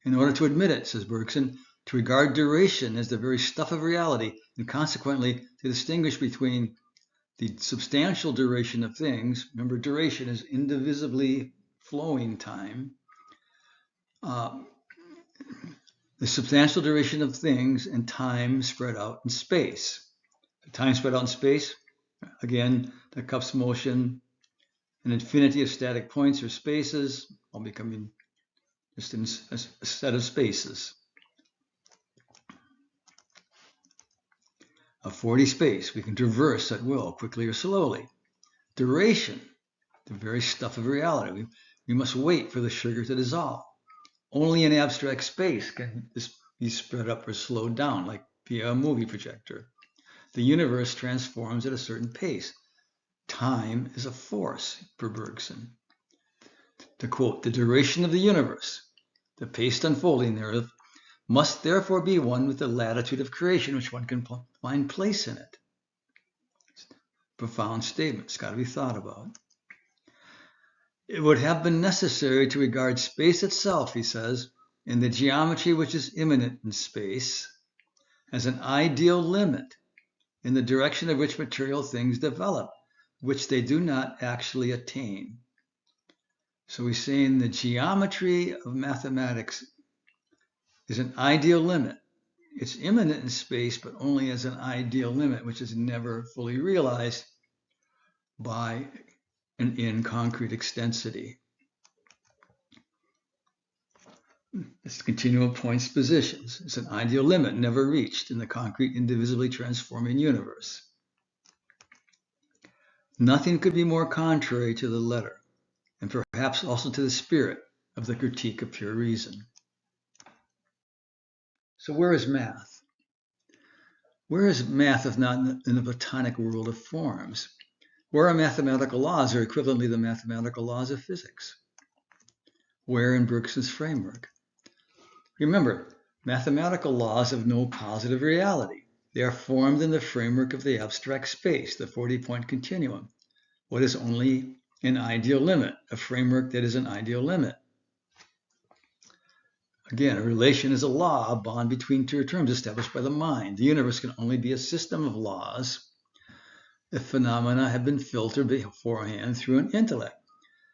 In order to admit it, says Bergson, to regard duration as the very stuff of reality, and consequently to distinguish between the substantial duration of things, remember duration is indivisibly flowing time, the substantial duration of things and time spread out in space. The time spread out in space, again, the cup's motion, an infinity of static points or spaces, all becoming just in a set of spaces. A 4D space we can traverse at will, quickly or slowly. Duration, the very stuff of reality. We must wait for the sugar to dissolve. Only in abstract space can this be sped up or slowed down, like via a movie projector. The universe transforms at a certain pace. Time is a force, per Bergson. To quote, the duration of the universe, the paced unfolding thereof, must therefore be one with the latitude of creation, which one can find place in it. Profound statement. It's got to be thought about. It would have been necessary to regard space itself, he says, in the geometry which is immanent in space, as an ideal limit in the direction of which material things develop, which they do not actually attain. So he's saying the geometry of mathematics is an ideal limit. It's immanent in space, but only as an ideal limit, which is never fully realized by and in concrete extensity. It's continuum of points positions. It's an ideal limit never reached in the concrete, indivisibly transforming universe. Nothing could be more contrary to the letter, and perhaps also to the spirit of the critique of pure reason. So where is math? Where is math if not in the Platonic world of forms? Where are mathematical laws, or equivalently the mathematical laws of physics? Where in Bergson's framework? Remember, mathematical laws have no positive reality. They are formed in the framework of the abstract space, the 40-point continuum. What is only an ideal limit, a framework that is an ideal limit. Again, a relation is a law, a bond between two terms established by the mind. The universe can only be a system of laws if phenomena have been filtered beforehand through an intellect.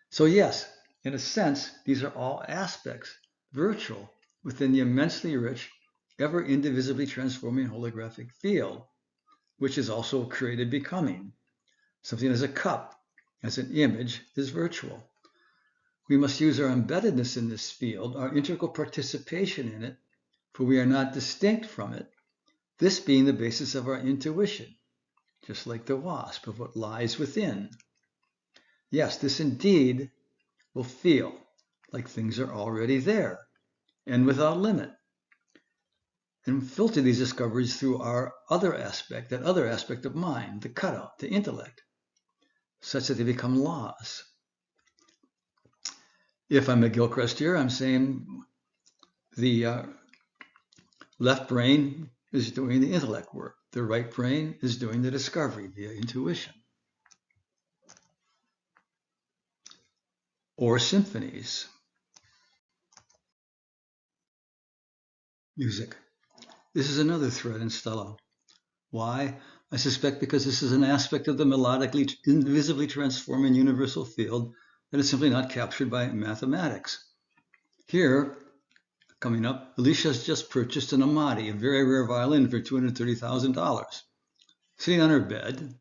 So yes, in a sense, these are all aspects, virtual, within the immensely rich, ever indivisibly transforming holographic field, which is also created becoming. Something as a cup, as an image, is virtual. We must use our embeddedness in this field, our integral participation in it, for we are not distinct from it, this being the basis of our intuition, just like the wasp, of what lies within. Yes, this indeed will feel like things are already there and without limit, and filter these discoveries through our other aspect, that other aspect of mind, the cutout, the intellect, such that they become laws. If I'm a Gilchrist here, I'm saying the left brain is doing the intellect work. The right brain is doing the discovery via intuition. Or symphonies. Music. This is another thread in Stella. Why? I suspect because this is an aspect of the melodically, invisibly transforming universal field that is simply not captured by mathematics. Here, coming up, Alicia's just purchased an Amati, a very rare violin, for $230,000. Sitting on her bed,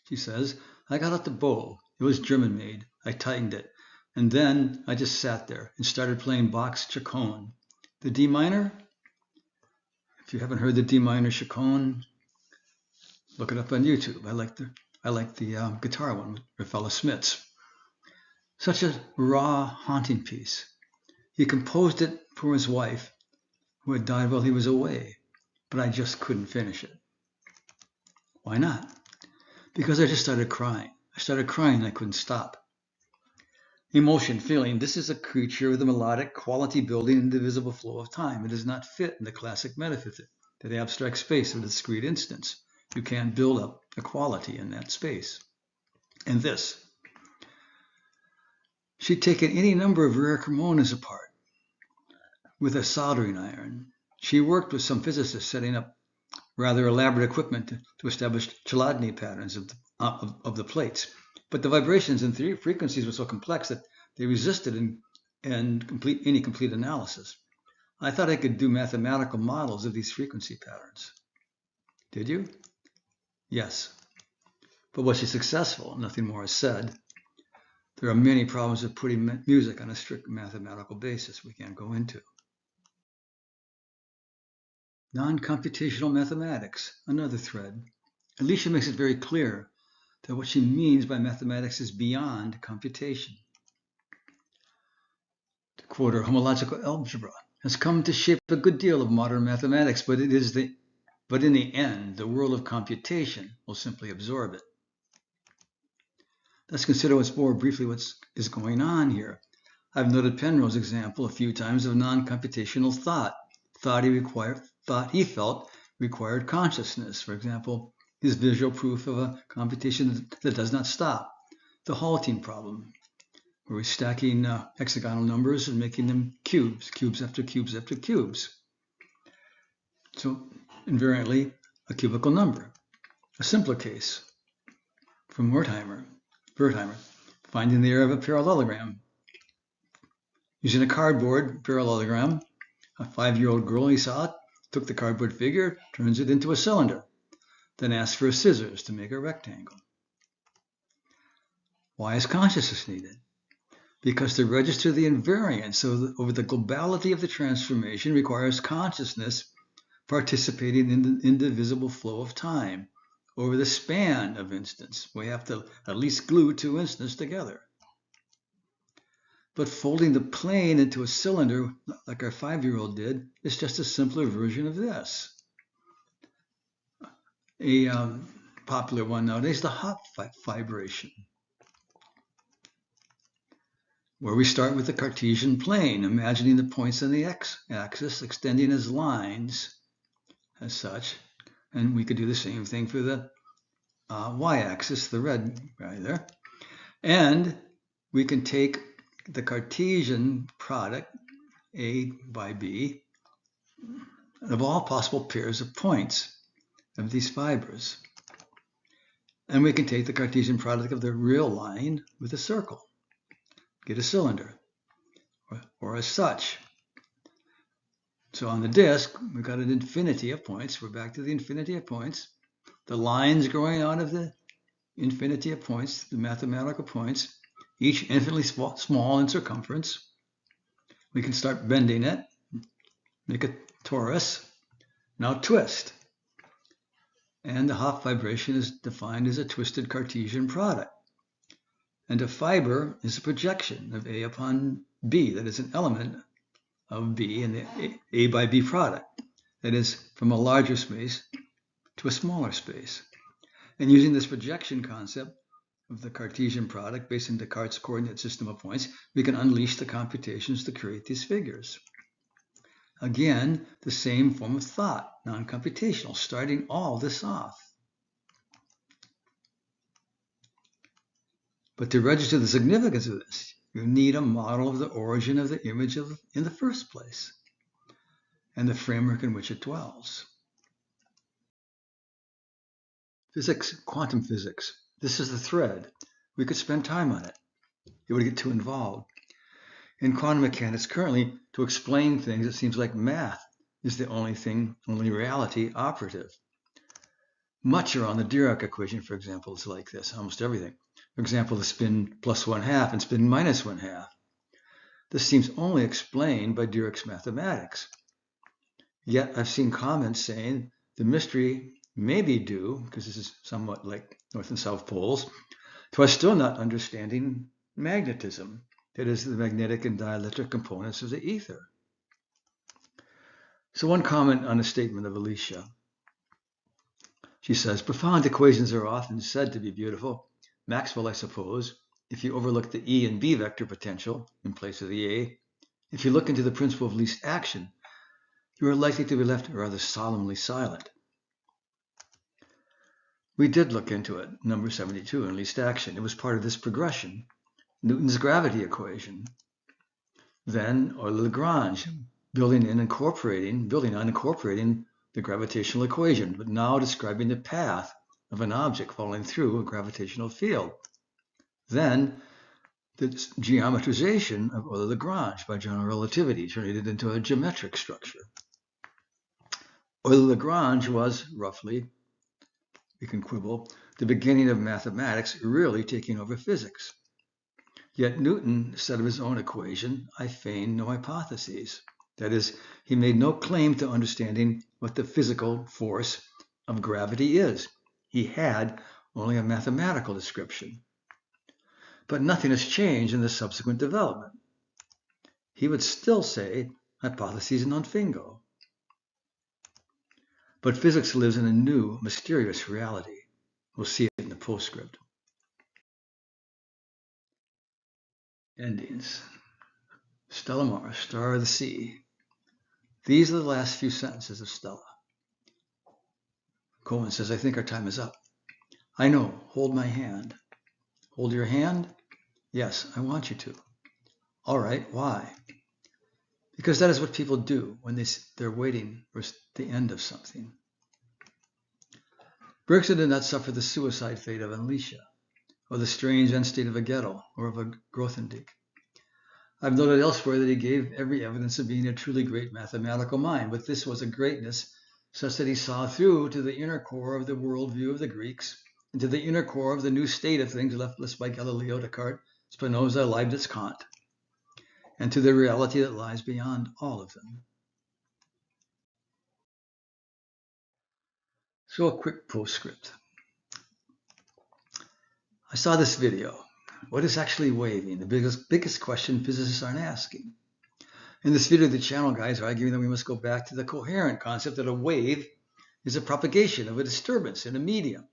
she says, I got out the bow. It was German made. I tightened it. And then I just sat there and started playing Bach's Chaconne. The D minor, if you haven't heard the D minor Chaconne, look it up on YouTube. I like the guitar one with Rafael Smits. Such a raw, haunting piece. He composed it for his wife, who had died while he was away, but I just couldn't finish it. Why not? Because I just started crying. I started crying and I couldn't stop. Emotion, feeling, this is a creature with a melodic, quality-building, indivisible flow of time. It does not fit in the classic metaphysic, that abstract space of a discrete instance. You can't build up a quality in that space. And this. She'd taken any number of rare Cremonas apart with a soldering iron. She worked with some physicists setting up rather elaborate equipment to establish Chladni patterns of the plates. But the vibrations and frequencies were so complex that they resisted any complete analysis. I thought I could do mathematical models of these frequency patterns. Did you? Yes. But was she successful? Nothing more is said. There are many problems with putting music on a strict mathematical basis we can't go into. Non-computational mathematics, another thread. Alicia makes it very clear that what she means by mathematics is beyond computation. To quote her, homological algebra has come to shape a good deal of modern mathematics, but in the end, the world of computation will simply absorb it. Let's consider more briefly what is going on here. I've noted Penrose's example a few times of non-computational thought he felt required consciousness. For example, his visual proof of a computation that does not stop. The halting problem, where we're stacking hexagonal numbers and making them cubes after cubes after cubes. So invariantly, a cubical number. A simpler case from Wertheimer, finding the area of a parallelogram. Using a cardboard parallelogram, a 5-year-old girl he saw took the cardboard figure, turns it into a cylinder, then asks for scissors to make a rectangle. Why is consciousness needed? Because to register the invariance over the globality of the transformation requires consciousness participating in the indivisible flow of time over the span of instants. We have to at least glue 2 instants together. But folding the plane into a cylinder, like our 5-year-old did, is just a simpler version of this. A popular one nowadays, the Hopf fibration, where we start with the Cartesian plane, imagining the points on the x-axis extending as lines as such. And we could do the same thing for the y-axis, the red guy there. And we can take the Cartesian product, A by B, of all possible pairs of points of these fibers. And we can take the Cartesian product of the real line with a circle, get a cylinder, or as such. So on the disk, we've got an infinity of points. We're back to the infinity of points. The lines growing out of the infinity of points, the mathematical points, each infinitely small in circumference. We can start bending it, make a torus. Now twist. And the Hopf vibration is defined as a twisted Cartesian product. And a fiber is a projection of A upon B, that is an element of B in the A by B product. That is, from a larger space to a smaller space. And using this projection concept of the Cartesian product based on Descartes' coordinate system of points, we can unleash the computations to create these figures. Again, the same form of thought, non-computational, starting all this off. But to register the significance of this, you need a model of the origin of the image in the first place, and the framework in which it dwells. Physics, quantum physics. This is the thread. We could spend time on it. It would get too involved. in quantum mechanics currently, to explain things, it seems like math is the only reality operative. Much around the Dirac equation, for example, is like this, almost everything. For example, the spin plus 1/2 and spin minus 1/2. This seems only explained by Dirac's mathematics. Yet I've seen comments saying the mystery may be due, because this is somewhat like North and South poles, to us still not understanding magnetism, that is, the magnetic and dielectric components of the ether. So one comment on a statement of Alicia. She says, profound equations are often said to be beautiful. Maxwell, I suppose, if you overlook the E and B vector potential in place of the A, if you look into the principle of least action, you are likely to be left rather solemnly silent. We did look into it, number 72, in least action. It was part of this progression, Newton's gravity equation. Then Euler-Lagrange, building on incorporating the gravitational equation, but now describing the path of an object falling through a gravitational field. Then the geometrization of Euler-Lagrange by general relativity, turning it into a geometric structure. Euler-Lagrange was roughly, we can quibble, the beginning of mathematics really taking over physics. Yet Newton said of his own equation, I feign no hypotheses. That is, he made no claim to understanding what the physical force of gravity is. He had only a mathematical description. But nothing has changed in the subsequent development. He would still say hypotheses non fingo. But physics lives in a new, mysterious reality. We'll see it in the postscript. Endings. Stella Maris, Star of the Sea. These are the last few sentences of Stella. Coleman says, I think our time is up. I know, hold my hand. Hold your hand? Yes, I want you to. All right, why? Because that is what people do when they're waiting for the end of something. Bergson did not suffer the suicide fate of Alicia, or the strange end state of a Godel, or of a Grothendieck. I've noted elsewhere that he gave every evidence of being a truly great mathematical mind, but this was a greatness such that he saw through to the inner core of the worldview of the Greeks, and to the inner core of the new state of things left us by Galileo, Descartes, Spinoza, Leibniz, Kant, and to the reality that lies beyond all of them. So a quick postscript. I saw this video. What is actually waving? The biggest question physicists aren't asking. In this video, the channel guys are arguing that we must go back to the coherent concept that a wave is a propagation of a disturbance in a medium.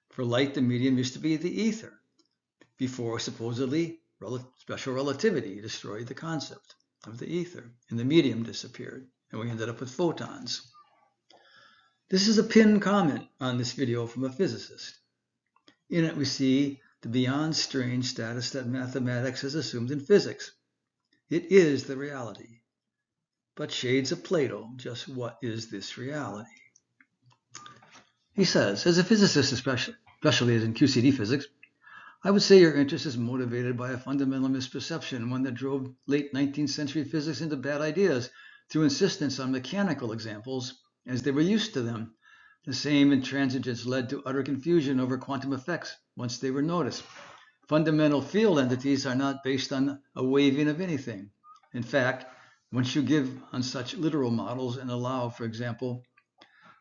For light, the medium used to be the ether, before supposedly special relativity destroyed the concept of the ether, and the medium disappeared, and we ended up with photons. This is a pinned comment on this video from a physicist. In it, we see the beyond strange status that mathematics has assumed in physics. It is the reality. But shades of Plato, just what is this reality? He says, as a physicist, especially as in QCD physics, I would say your interest is motivated by a fundamental misperception, one that drove late 19th century physics into bad ideas through insistence on mechanical examples as they were used to them. The same intransigence led to utter confusion over quantum effects once they were noticed. Fundamental field entities are not based on a waving of anything. In fact, once you give on such literal models and allow, for example,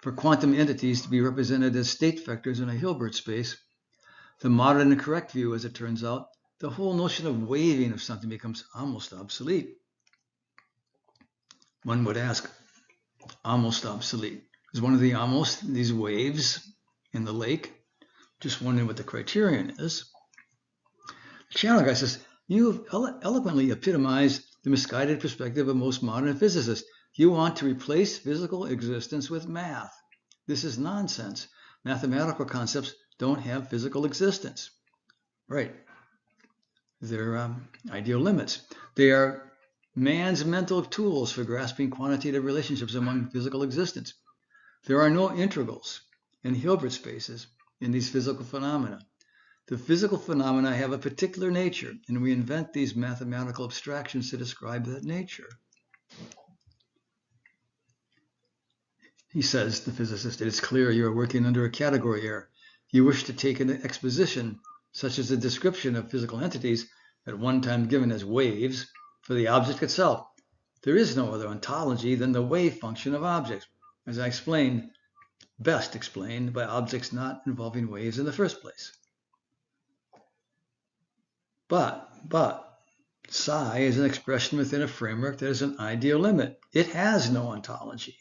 for quantum entities to be represented as state vectors in a Hilbert space, the modern and correct view, as it turns out, the whole notion of waving of something becomes almost obsolete. One would ask, almost obsolete. Is one of the almost these waves in the lake? Just wondering what the criterion is. The channel guy says, you have eloquently epitomized the misguided perspective of most modern physicists. You want to replace physical existence with math. This is nonsense. Mathematical concepts don't have physical existence. Right. They're ideal limits. They are man's mental tools for grasping quantitative relationships among physical existence. There are no integrals and Hilbert spaces in these physical phenomena. The physical phenomena have a particular nature, and we invent these mathematical abstractions to describe that nature. He says, the physicist, it is clear you are working under a category error. You wish to take an exposition, such as a description of physical entities at one time given as waves, for the object itself. There is no other ontology than the wave function of objects, as I explained, best explained by objects not involving waves in the first place. But psi is an expression within a framework that is an ideal limit. It has no ontology,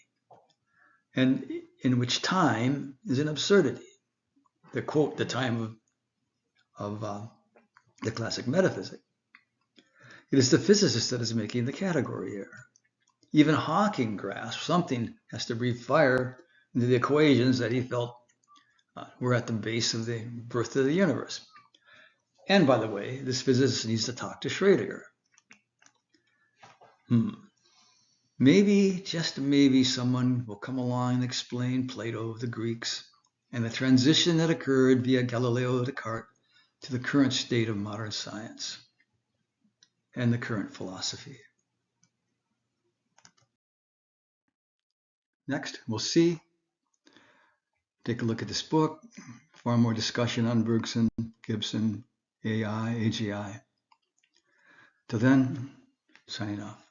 and in which time is an absurdity. The quote, the time of the classic metaphysic. It is the physicist that is making the category error. Even Hawking grasped something has to breathe fire into the equations that he felt were at the base of the birth of the universe. And by the way, this physicist needs to talk to Schrödinger. Maybe, just maybe, someone will come along and explain Plato, the Greeks, and the transition that occurred via Galileo and Descartes to the current state of modern science and the current philosophy. Next, we'll see. Take a look at this book. Far more discussion on Bergson, Gibson, AI, AGI. Till then, signing off.